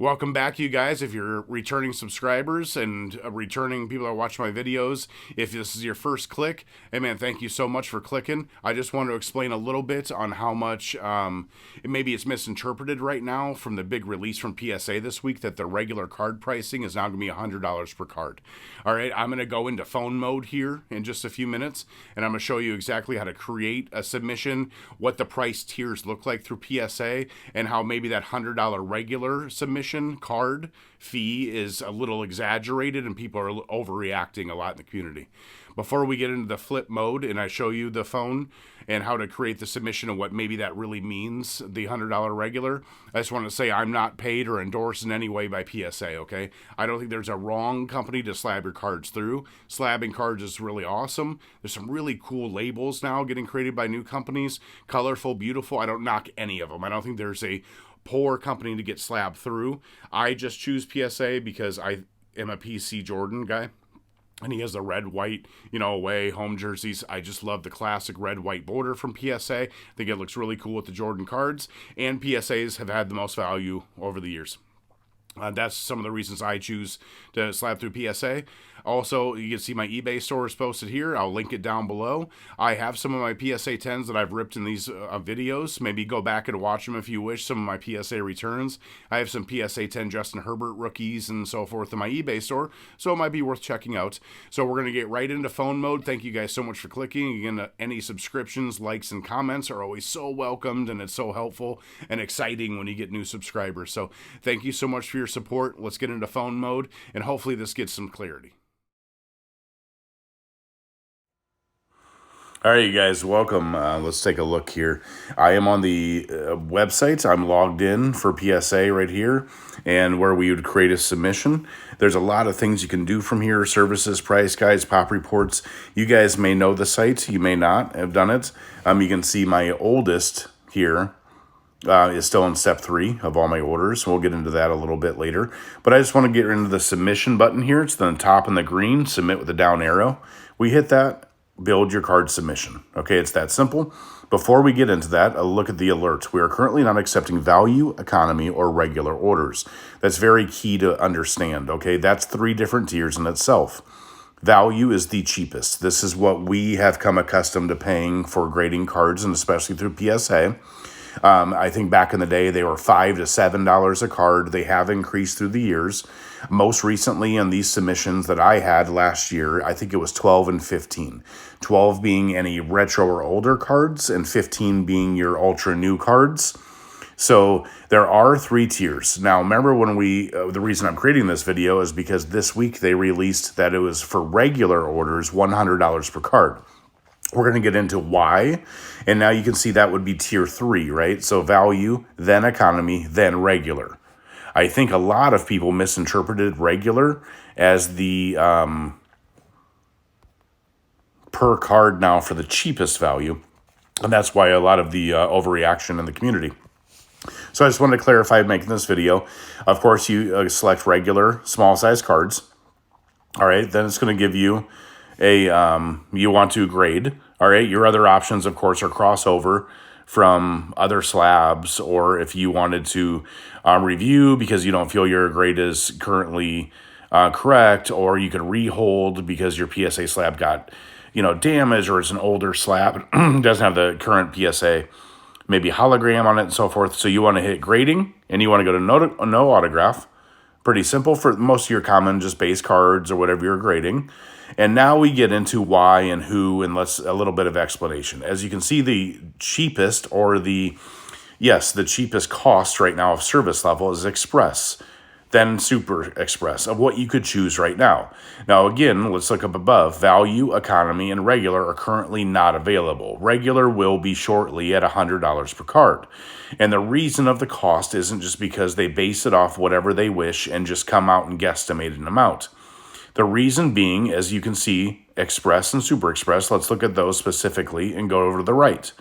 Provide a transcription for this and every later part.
Welcome back, you guys. If you're returning subscribers and returning people that watch my videos, if this is your first click, hey man, thank you so much for clicking. I just want to explain a little bit on how much maybe it's misinterpreted right now from the big release from PSA this week that the regular card pricing is now going to be $100 per card. All right, I'm going to go into phone mode here in just a few minutes, and I'm going to show you exactly how to create a submission, what the price tiers look like through PSA, and how maybe that $100 regular submission card fee is a little exaggerated and people are overreacting a lot in the community. Before we get into the flip mode and I show you the phone and how to create the submission and what maybe that really means, the $100 regular, I just want to say I'm not paid or endorsed in any way by PSA, okay? I don't think there's a wrong company to slab your cards through. Slabbing cards is really awesome. There's some really cool labels now getting created by new companies. Colorful, beautiful. I don't knock any of them. I don't think there's a poor company to get slabbed through. I just choose PSA because I am a PC Jordan guy. And he has the red, white, away home jerseys. I just love the classic red, white border from PSA. I think it looks really cool with the Jordan cards. And PSAs have had the most value over the years. That's some of the reasons I choose to slab through PSA. Also, you can see my eBay store is posted here. I'll link it down below. I have some of my PSA 10s that I've ripped in these videos. Maybe go back and watch them if you wish, some of my PSA returns. I have some PSA 10 Justin Herbert rookies and so forth in my eBay store, so it might be worth checking out. So we're going to get right into phone mode. Thank you guys so much for clicking. Again, any subscriptions, likes, and comments are always so welcomed, and it's so helpful and exciting when you get new subscribers. So thank you so much for your support. Let's get into phone mode, and hopefully this gets some clarity. All right, you guys, welcome. Let's take a look here. I am on the website. I'm logged in for PSA right here, and where we would create a submission. There's a lot of things you can do from here: services, price guides, pop reports. You guys may know the site. You may not have done it. You can see my oldest here is still in step 3 of all my orders. We'll get into that a little bit later. But I just want to get into the submission button here. It's the top in the green, submit with the down arrow. We hit that. Build your card submission. Okay, it's that simple. Before we get into that, a look at the alert. We are currently not accepting value, economy, or regular orders. That's very key to understand. Okay, that's 3 different tiers in itself. Value is the cheapest. This is what we have come accustomed to paying for grading cards, and especially through PSA. I think back in the day, they were $5 to $7 a card. They have increased through the years. Most recently in these submissions that I had last year, I think it was 12 and 15. 12 being any retro or older cards, and 15 being your ultra new cards. So there are 3 tiers. Now, remember when the reason I'm creating this video is because this week they released that it was for regular orders, $100 per card. We're going to get into why, and now you can see that would be tier 3, right? So value, then economy, then regular. I think a lot of people misinterpreted regular as the per card now for the cheapest value, and that's why a lot of the overreaction in the community. So I just wanted to clarify making this video. Of course, you select regular small size cards. All right, then it's going to give you you want to grade. All right, your other options, of course, are crossover from other slabs, or if you wanted to review because you don't feel your grade is currently correct, or you could rehold because your PSA slab got damaged, or it's an older slab, doesn't have the current PSA maybe hologram on it and so forth. So you want to hit grading, and you want to go to no autograph. Pretty simple for most of your common just base cards or whatever you're grading. And now we get into why and who, and a little bit of explanation. As you can see, the cheapest, or the cheapest cost right now of service level is Express, then Super Express, of what you could choose right now. Now, again, let's look up above. Value, economy, and regular are currently not available. Regular will be shortly at $100 per card. And the reason of the cost isn't just because they base it off whatever they wish and just come out and guesstimate an amount. The reason being, as you can see, Express and Super Express, let's look at those specifically and go over to the right.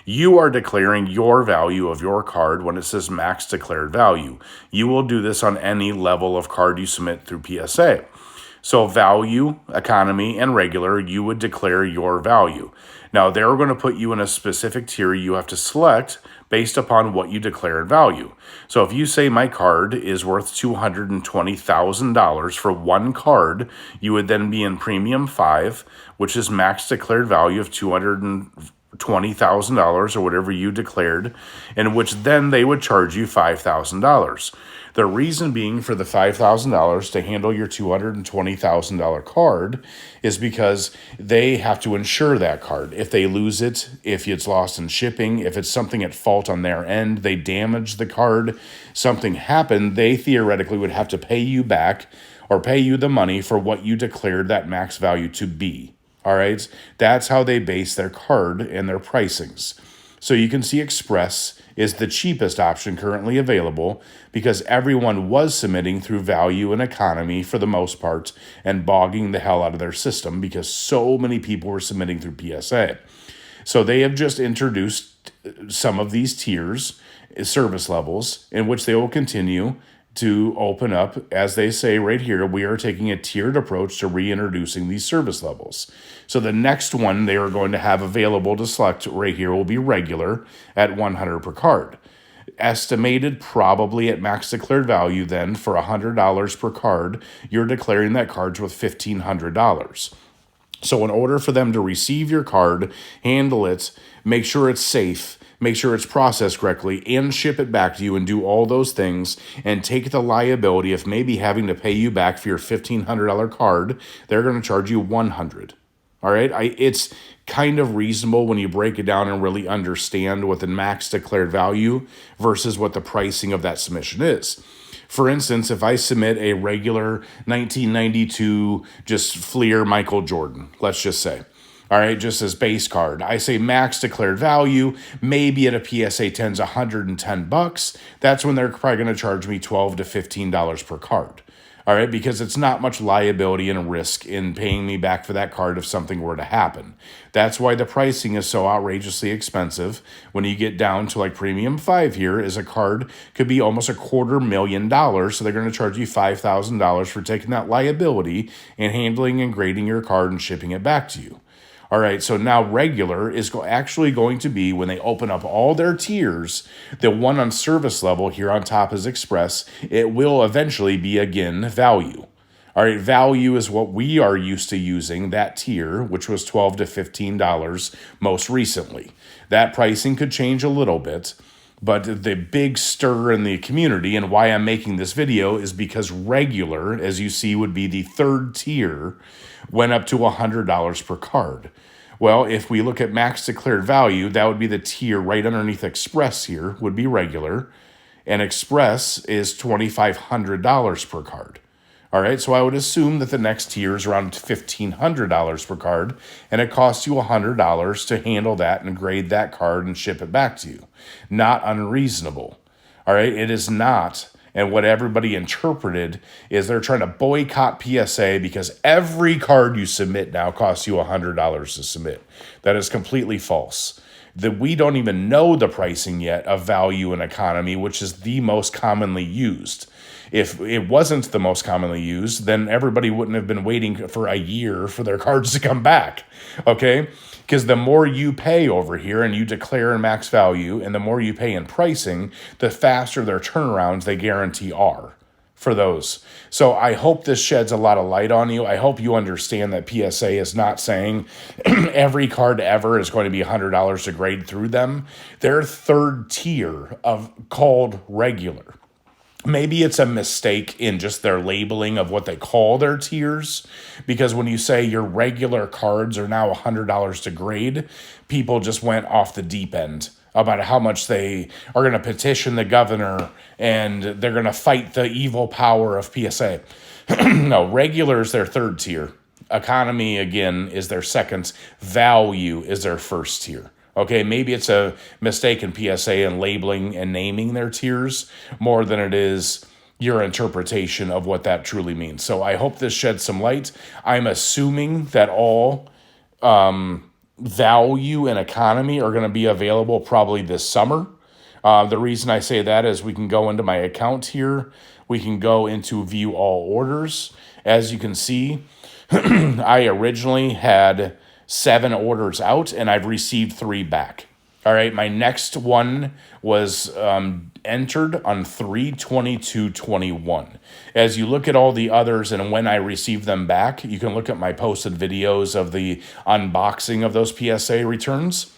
You are declaring your value of your card when it says max declared value. You will do this on any level of card you submit through PSA. So value, economy, and regular, you would declare your value. Now, they're going to put you in a specific tier you have to select based upon what you declare in value. So if you say my card is worth $220,000 for one card, you would then be in premium 5, which is max declared value of $220,000 or whatever you declared, in which then they would charge you $5,000. The reason being for the $5,000 to handle your $220,000 card is because they have to insure that card. If they lose it, if it's lost in shipping, if it's something at fault on their end, they damage the card, something happened, they theoretically would have to pay you back or pay you the money for what you declared that max value to be. All right, that's how they base their card and their pricings. So you can see Express is the cheapest option currently available because everyone was submitting through Value and Economy for the most part and bogging the hell out of their system because so many people were submitting through PSA. So they have just introduced some of these tiers, service levels, in which they will continue to open up. As they say right here, we are taking a tiered approach to reintroducing these service levels. So the next one they are going to have available to select right here will be regular at $100 per card. Estimated probably at max declared value then for $100 per card, you're declaring that card's worth $1,500. So in order for them to receive your card, handle it, make sure it's safe, make sure it's processed correctly, and ship it back to you and do all those things and take the liability of maybe having to pay you back for your $1,500 card, they're going to charge you $100. All right, it's kind of reasonable when you break it down and really understand what the max declared value versus what the pricing of that submission is. For instance, if I submit a regular 1992 just Fleer Michael Jordan, let's just say, all right, just as base card, I say max declared value, maybe at a PSA 10's $110. That's when they're probably going to charge me $12 to $15 per card. All right, because it's not much liability and risk in paying me back for that card if something were to happen. That's why the pricing is so outrageously expensive. When you get down to like Premium 5 here, is a card could be almost $250,000. So they're going to charge you $5,000 for taking that liability and handling and grading your card and shipping it back to you. All right, so now regular is actually going to be, when they open up all their tiers, the one on service level here on top is Express. It will eventually be, again, value. All right, value is what we are used to using, that tier, which was $12 to $15 most recently. That pricing could change a little bit, but the big stir in the community and why I'm making this video is because regular, as you see, would be the third tier, went up to $100 per card. Well, if we look at max declared value, that would be the tier right underneath Express here, would be regular. And Express is $2,500 per card. All right, so I would assume that the next tier is around $1,500 per card, and it costs you $100 to handle that and grade that card and ship it back to you. Not unreasonable. All right, it is not. And what everybody interpreted is they're trying to boycott PSA because every card you submit now costs you $100 to submit. That is completely false. That we don't even know the pricing yet of Value and Economy, which is the most commonly used. If it wasn't the most commonly used, then everybody wouldn't have been waiting for a year for their cards to come back, okay? Because the more you pay over here and you declare in max value and the more you pay in pricing, the faster their turnarounds they guarantee are for those. So I hope this sheds a lot of light on you. I hope you understand that PSA is not saying every card ever is going to be $100 to grade through them. Their third tier of called regular. Maybe it's a mistake in just their labeling of what they call their tiers, because when you say your regular cards are now $100 to grade, people just went off the deep end about how much they are going to petition the governor and they're going to fight the evil power of PSA. No, regular is their third tier. Economy, again, is their second. Value is their first tier. Okay, maybe it's a mistake in PSA in labeling and naming their tiers more than it is your interpretation of what that truly means. So I hope this sheds some light. I'm assuming that all Value and Economy are going to be available probably this summer. The reason I say that is we can go into my account here. We can go into View All Orders. As you can see, I originally had 7 orders out, and I've received 3 back. All right, my next one was entered on 3/22/21. As you look at all the others and when I received them back, you can look at my posted videos of the unboxing of those PSA returns.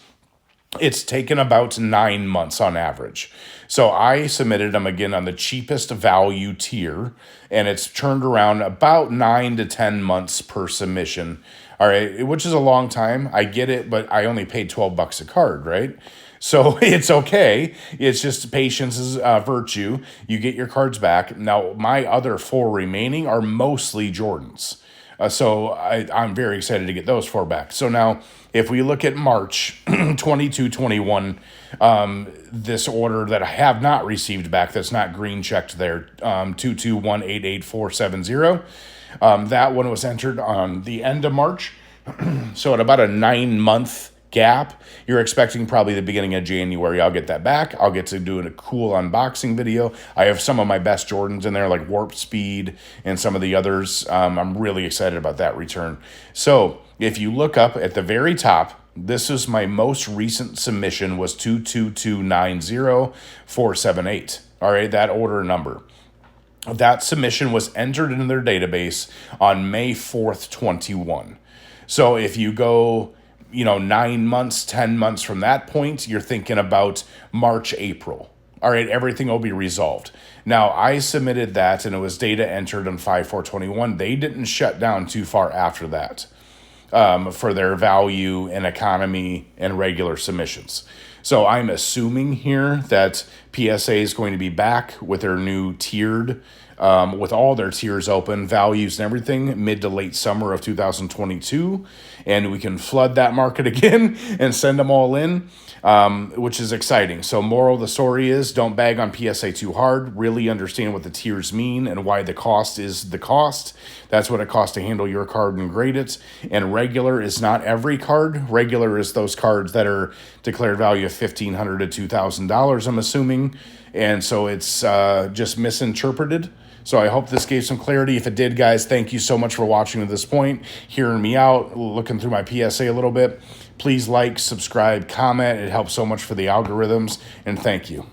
It's taken about 9 months on average. So I submitted them again on the cheapest value tier, and it's turned around about 9 to 10 months per submission. All right, which is a long time. I get it, but I only paid $12 a card, right? So it's okay. It's just patience is virtue. You get your cards back. Now, my other 4 remaining are mostly Jordans. So I'm very excited to get those 4 back. So now, if we look at March 22/21, this order that I have not received back, that's not green checked there, 221888470. That one was entered on the end of March. So at about a 9-month gap, you're expecting probably the beginning of January. I'll get that back. I'll get to do a cool unboxing video. I have some of my best Jordans in there, like Warp Speed and some of the others. I'm really excited about that return. So if you look up at the very top, this is my most recent submission, was 22290,478. All right, that order number. That submission was entered into their database on May 4th, 21. So if you go 9 months, 10 months from that point, you're thinking about March, April. All right, everything will be resolved. Now, I submitted that, and it was data entered on 5/4/21. They didn't shut down too far after that for their value and economy and regular submissions. So I'm assuming here that PSA is going to be back with their new tiered, with all their tiers open, values and everything, mid to late summer of 2022. And we can flood that market again and send them all in, which is exciting. So moral of the story is, don't bag on PSA too hard. Really understand what the tiers mean and why the cost is the cost. That's what it costs to handle your card and grade it. And regular is not every card. Regular is those cards that are declared value of $1,500 to $2,000, I'm assuming. And so it's just misinterpreted. So I hope this gave some clarity. If it did, guys, thank you so much for watching to this point, hearing me out, looking through my PSA a little bit. Please like, subscribe, comment. It helps so much for the algorithms, and thank you.